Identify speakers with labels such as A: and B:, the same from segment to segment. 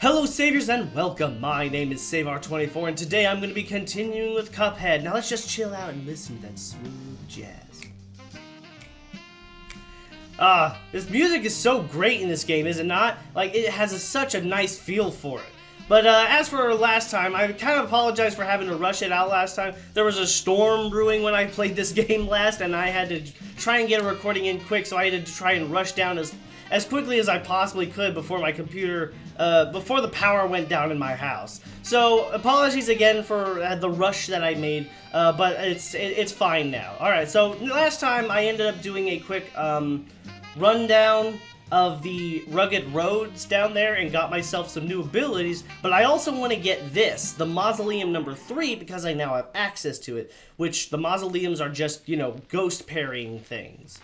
A: Hello Saviors and welcome, my name is Seivar24 and today I'm going to be continuing with Cuphead. Now let's just chill out and listen to that smooth jazz. This music is so great in this game, is it not? Like, it has such a nice feel for it. But as for last time, I kind of apologize for having to rush it out last time. There was a storm brewing when I played this game last and I had to try and get a recording in quick, so I had to try and rush down as quickly as I possibly could before my computer, before the power went down in my house. So apologies again for the rush that I made, but it's fine now. Alright, so last time I ended up doing a quick rundown of the rugged roads down there and got myself some new abilities, but I also want to get this, the Mausoleum number 3, because I now have access to it, which the Mausoleums are just, you know, ghost parrying things.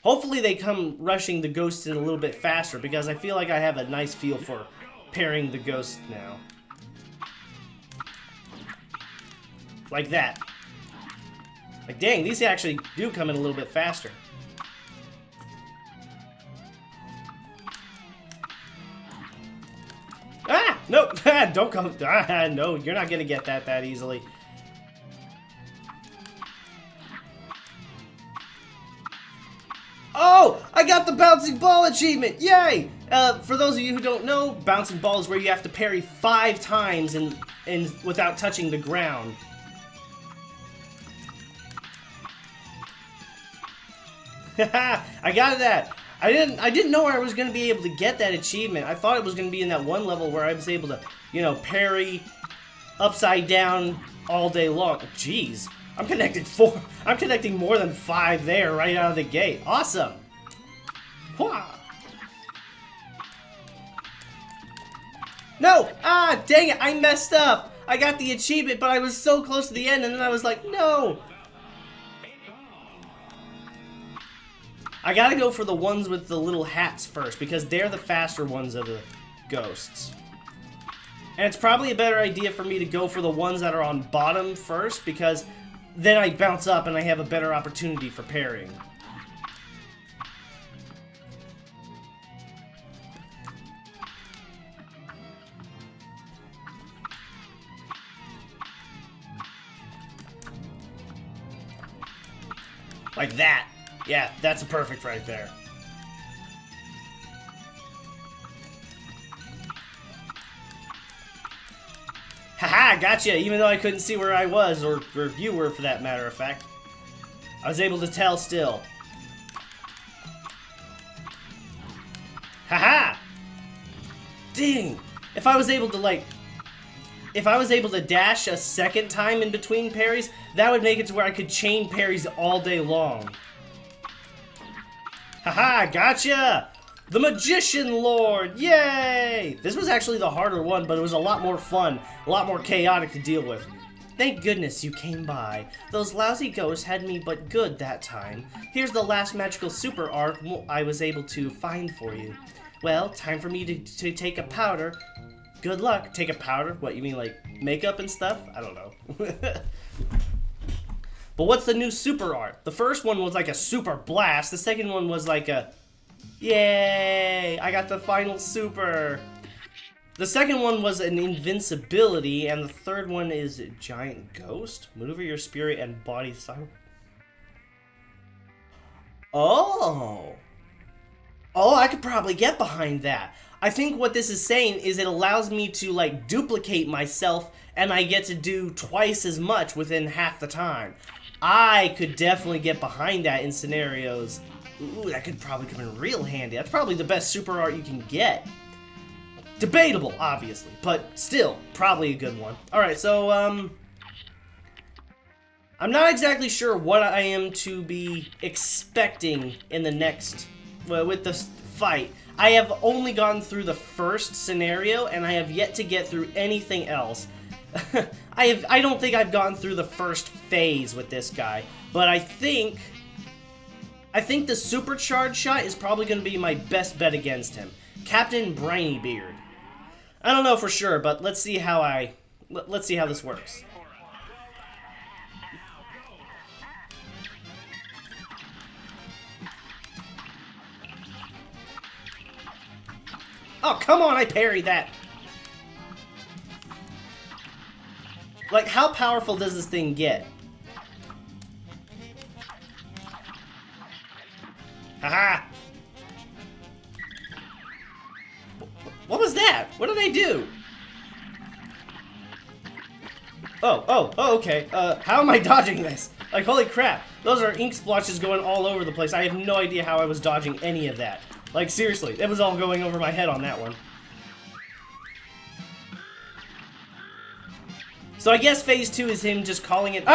A: Hopefully they come rushing the ghosts in a little bit faster, because I feel like I have a nice feel for parrying the ghosts now. Like that. Like, dang, these actually do come in a little bit faster. Ah! No! Don't come! Ah, no, you're not gonna get that easily. Oh! I got the bouncing ball achievement! Yay! For those of you who don't know, bouncing ball is where you have to parry 5 times and without touching the ground. Haha! I got that! I didn't know I was gonna be able to get that achievement. I thought it was gonna be in that one level where I was able to, you know, parry upside down all day long. Jeez. I'm connecting more than 5 there right out of the gate. Awesome! Wah! No! Ah, dang it, I messed up! I got the achievement, but I was so close to the end, and then I was like, no! I gotta go for the ones with the little hats first, because they're the faster ones of the ghosts. And it's probably a better idea for me to go for the ones that are on bottom first, because then I bounce up and I have a better opportunity for parrying. Like that. Yeah, that's perfect right there. Haha, gotcha! Even though I couldn't see where I was, or where you were for that matter of fact. I was able to tell still. Haha! Dang! If I was able to dash a second time in between parries, that would make it to where I could chain parries all day long. Haha, gotcha! The Magician Lord! Yay! This was actually the harder one, but it was a lot more fun, a lot more chaotic to deal with. Thank goodness you came by. Those lousy ghosts had me but good that time. Here's the last magical super art I was able to find for you. Well, time for me to take a powder. Good luck. Take a powder? What, you mean like makeup and stuff? I don't know. But what's the new super art? The first one was like a super blast. The second one was like a... Yay! I got the final super! The second one was an invincibility, and the third one is a giant ghost. Maneuver your spirit and body silent. Oh! Oh, I could probably get behind that. I think what this is saying is it allows me to, like, duplicate myself, and I get to do twice as much within half the time. I could definitely get behind that in scenarios. Ooh, that could probably come in real handy. That's probably the best super art you can get. Debatable, obviously, but still, probably a good one. Alright, so, I'm not exactly sure what I am to be expecting in the next, well, with this fight. I have only gone through the first scenario, and I have yet to get through anything else. I don't think I've gone through the first phase with this guy, but I think the supercharged shot is probably going to be my best bet against him. Captain Brinybeard. I don't know for sure, but let's see how this works. Oh, come on, I parried that. Like, how powerful does this thing get? Haha! What was that? What did I do? Oh, okay. How am I dodging this? Like, holy crap. Those are ink splotches going all over the place. I have no idea how I was dodging any of that. Like, seriously, it was all going over my head on that one. So I guess phase 2 is him just calling it,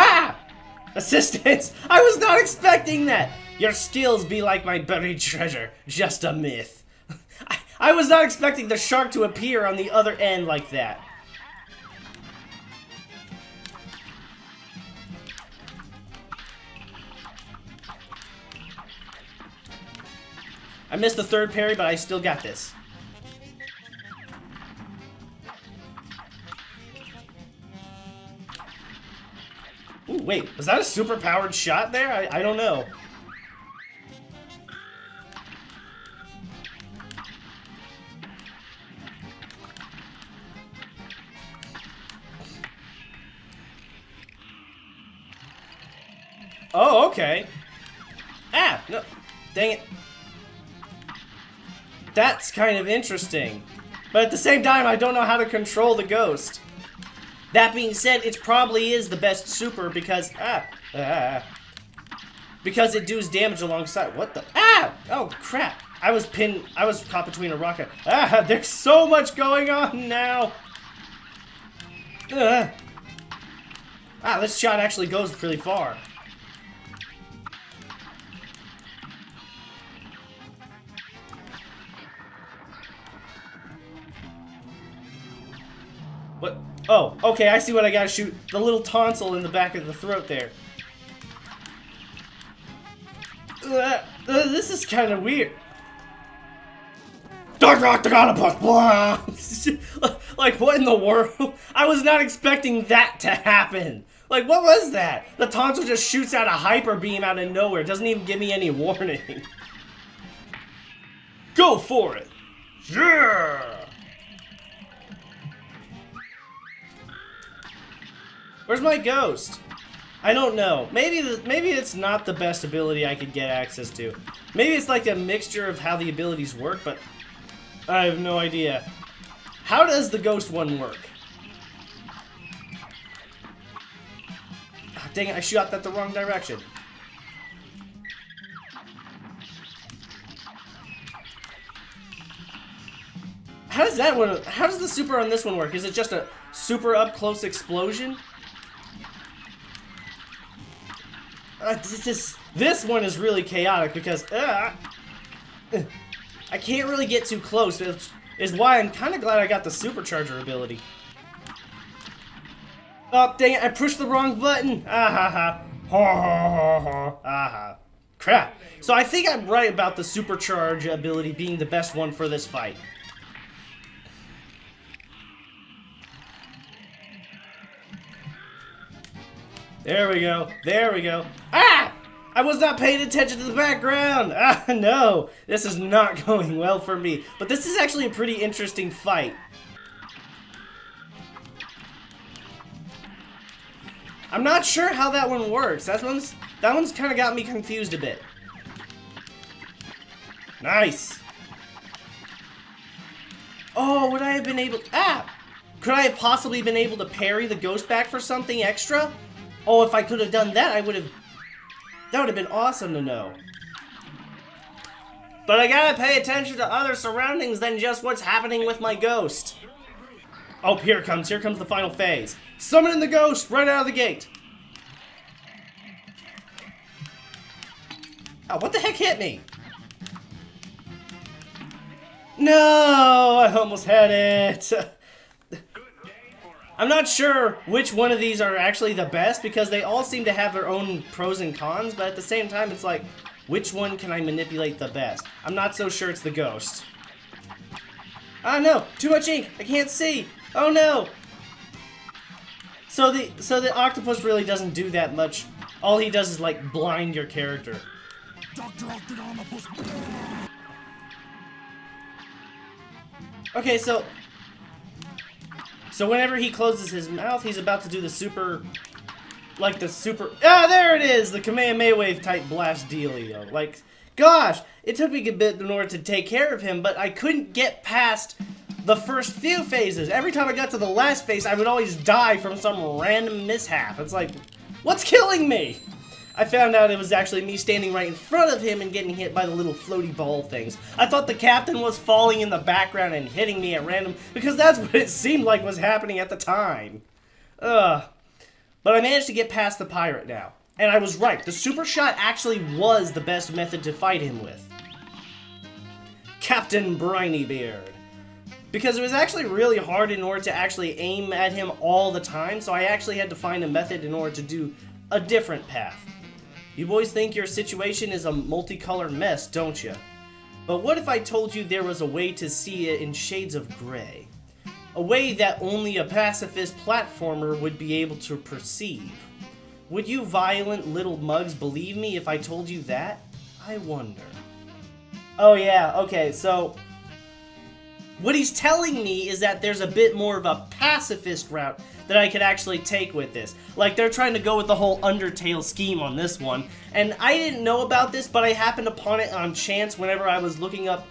A: assistance! I was not expecting that! Your skills be like my buried treasure, just a myth. I was not expecting the shark to appear on the other end like that. I missed the third parry, but I still got this. Ooh, wait, was that a super powered shot there? I don't know. Oh, okay. Ah, no, dang it. That's kind of interesting. But at the same time, I don't know how to control the ghost. That being said, it probably is the best super because, because it does damage alongside. What the? Oh, crap. I was caught between a rock and, there's so much going on now. This shot actually goes pretty far. What? Oh, okay, I see what I gotta shoot. The little tonsil in the back of the throat there. This is kind of weird. Like, what in the world? I was not expecting that to happen. Like, what was that? The tonsil just shoots out a hyper beam out of nowhere. Doesn't even give me any warning. Go for it. Yeah. Where's my ghost? I don't know. Maybe it's not the best ability I could get access to. Maybe it's like a mixture of how the abilities work, but I have no idea. How does the ghost one work? Dang it, I shot that the wrong direction. How does that one? How does the super on this one work? Is it just a super up close explosion? This one is really chaotic because I can't really get too close. Is why I'm kind of glad I got the supercharger ability. Oh, dang it, I pushed the wrong button. Crap. So I think I'm right about the supercharge ability being the best one for this fight. There we go. There we go. I was not paying attention to the background. No. This is not going well for me. But this is actually a pretty interesting fight. I'm not sure how that one works. That one's kind of got me confused a bit. Nice. Oh, would I have been able... Could I have possibly been able to parry the ghost back for something extra? Oh, if I could have done that, that would have been awesome to know. But I gotta pay attention to other surroundings than just what's happening with my ghost. Oh, here comes the final phase. Summoning the ghost right out of the gate. Oh, what the heck hit me? No, I almost had it. I'm not sure which one of these are actually the best because they all seem to have their own pros and cons, but at the same time, it's like, which one can I manipulate the best? I'm not so sure it's the ghost. Oh no, too much ink, I can't see. Oh no. So the octopus really doesn't do that much. All he does is like blind your character. Okay, so So whenever he closes his mouth, he's about to do the super... Like the super... Ah, there it is! The Kamehameha Wave type blast dealio. Like, gosh, it took me a bit in order to take care of him, but I couldn't get past the first few phases. Every time I got to the last phase, I would always die from some random mishap. It's like, what's killing me? I found out it was actually me standing right in front of him and getting hit by the little floaty ball things. I thought the captain was falling in the background and hitting me at random, because that's what it seemed like was happening at the time. Ugh. But I managed to get past the pirate now. And I was right. The super shot actually was the best method to fight him with. Captain Brinybeard. Because it was actually really hard in order to actually aim at him all the time, so I actually had to find a method in order to do a different path. You boys think your situation is a multicolored mess, don't you? But what if I told you there was a way to see it in shades of gray? A way that only a pacifist platformer would be able to perceive. Would you violent little mugs believe me if I told you that? I wonder. Oh yeah, okay, so... What he's telling me is that there's a bit more of a pacifist route that I could actually take with this. Like, they're trying to go with the whole Undertale scheme on this one. And I didn't know about this, but I happened upon it on chance whenever I was looking up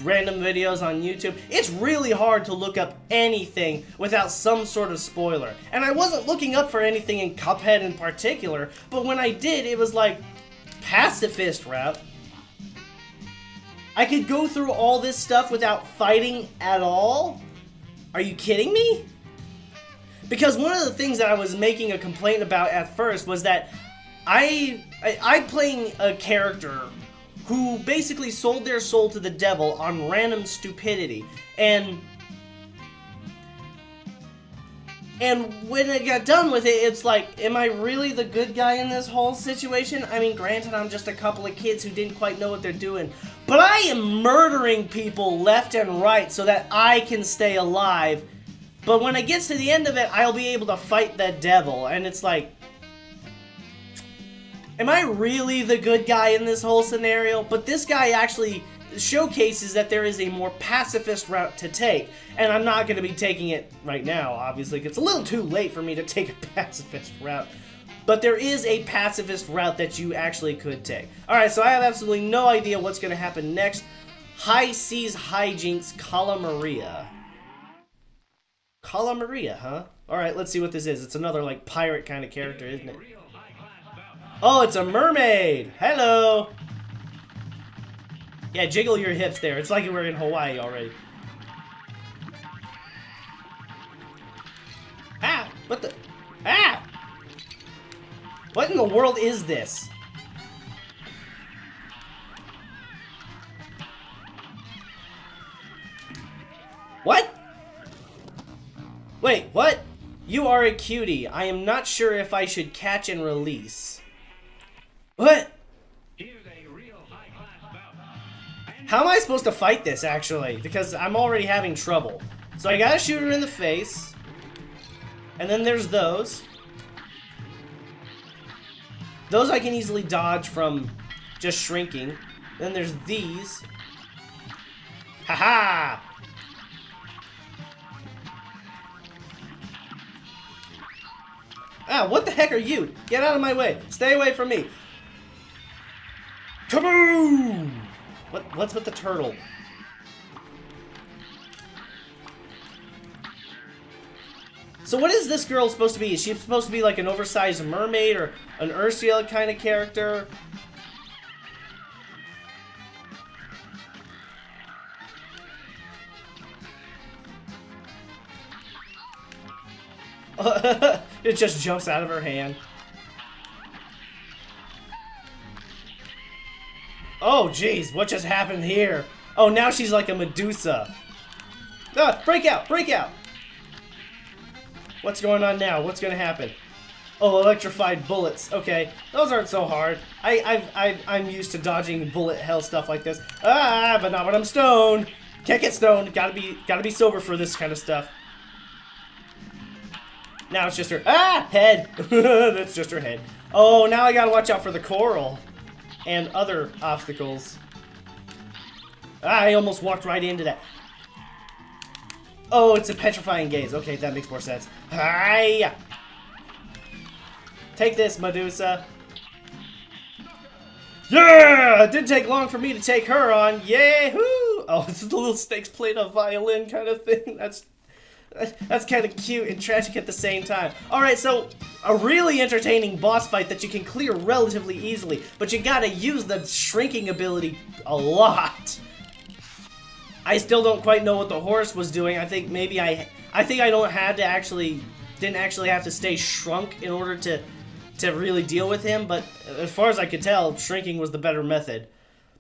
A: random videos on YouTube. It's really hard to look up anything without some sort of spoiler. And I wasn't looking up for anything in Cuphead in particular, but when I did, it was like, pacifist route. I could go through all this stuff without fighting at all? Are you kidding me? Because one of the things that I was making a complaint about at first was that I'm playing a character who basically sold their soul to the devil on random stupidity. And when I got done with it, it's like, am I really the good guy in this whole situation? I mean, granted, I'm just a couple of kids who didn't quite know what they're doing. But I am murdering people left and right so that I can stay alive. But when it gets to the end of it, I'll be able to fight the devil. And it's like, am I really the good guy in this whole scenario? But this guy actually showcases that there is a more pacifist route to take. And I'm not going to be taking it right now, obviously. It's a little too late for me to take a pacifist route. But there is a pacifist route that you actually could take. Alright, so I have absolutely no idea what's going to happen next. High Seas Hijinks Cala Maria. Cala Maria, huh? Alright, let's see what this is. It's another, like, pirate kind of character, isn't it? Oh, it's a mermaid! Hello! Yeah, jiggle your hips there. It's like we're in Hawaii already. Ah! What the... Ah! What in the world is this? What? Wait, what? You are a cutie. I am not sure if I should catch and release. What? How am I supposed to fight this, actually? Because I'm already having trouble. So I gotta shoot her in the face. And then there's those. Those I can easily dodge from just shrinking. Then there's these. Haha! Ah, what the heck are you? Get out of my way. Stay away from me. Kaboom! What's with the turtle? So what is this girl supposed to be? Is she supposed to be like an oversized mermaid or an Ursula kind of character? It just jumps out of her hand. Oh, jeez, what just happened here? Oh, now she's like a Medusa. Ah, break out, break out! What's going on now? What's gonna happen? Oh, electrified bullets. Okay, those aren't so hard. I'm used to dodging bullet hell stuff like this. Ah, but not when I'm stoned. Can't get stoned. Gotta be sober for this kind of stuff. Now it's just her head. That's just her head. Oh, now I gotta watch out for the coral and other obstacles. I almost walked right into that. Oh, it's a petrifying gaze. Okay, that makes more sense. Hiya! Take this, Medusa. Yeah! It didn't take long for me to take her on. Yahoo! Oh, it's the little snakes playing a violin kind of thing. That's kind of cute and tragic at the same time. Alright, so a really entertaining boss fight that you can clear relatively easily, but you gotta use the shrinking ability a lot. I still don't quite know what the horse was doing. I think maybe I didn't actually have to stay shrunk in order to really deal with him, but as far as I could tell, shrinking was the better method.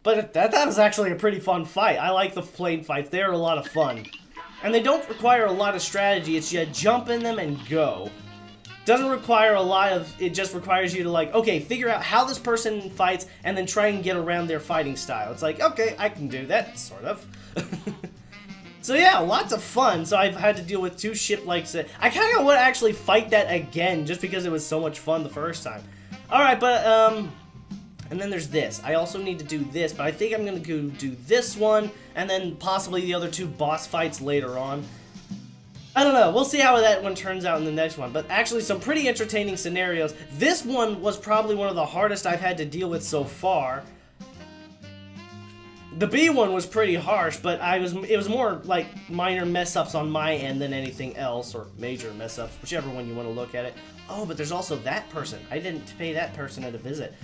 A: But that was actually a pretty fun fight. I like the plane fights. They're a lot of fun. And they don't require a lot of strategy. It's you jump in them and go. Doesn't require a lot of, it just requires you to like, okay, figure out how this person fights and then try and get around their fighting style. It's like, okay, I can do that, sort of. So yeah, lots of fun. So I've had to deal with 2 ship-like set. I kind of want to actually fight that again just because it was so much fun the first time. Alright, but, and then there's this. I also need to do this, but I think I'm going to go do this one, and then possibly the other 2 boss fights later on. I don't know. We'll see how that one turns out in the next one. But actually, some pretty entertaining scenarios. This one was probably one of the hardest I've had to deal with so far. The B one was pretty harsh, but it was more like minor mess-ups on my end than anything else, or major mess-ups, whichever one you want to look at it. Oh, but there's also that person. I didn't pay that person a visit.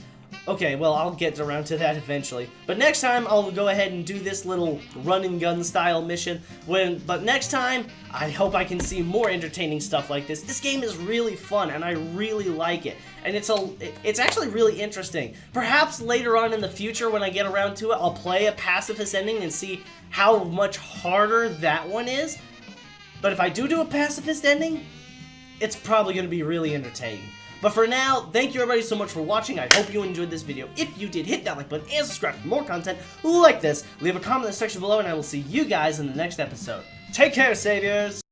A: Okay, well, I'll get around to that eventually. But next time, I'll go ahead and do this little run-and-gun style mission. But next time, I hope I can see more entertaining stuff like this. This game is really fun, and I really like it. And it's actually really interesting. Perhaps later on in the future, when I get around to it, I'll play a pacifist ending and see how much harder that one is. But if I do a pacifist ending, it's probably going to be really entertaining. But for now, thank you everybody so much for watching. I hope you enjoyed this video. If you did, hit that like button and subscribe for more content like this. Leave a comment in the section below, and I will see you guys in the next episode. Take care, saviors!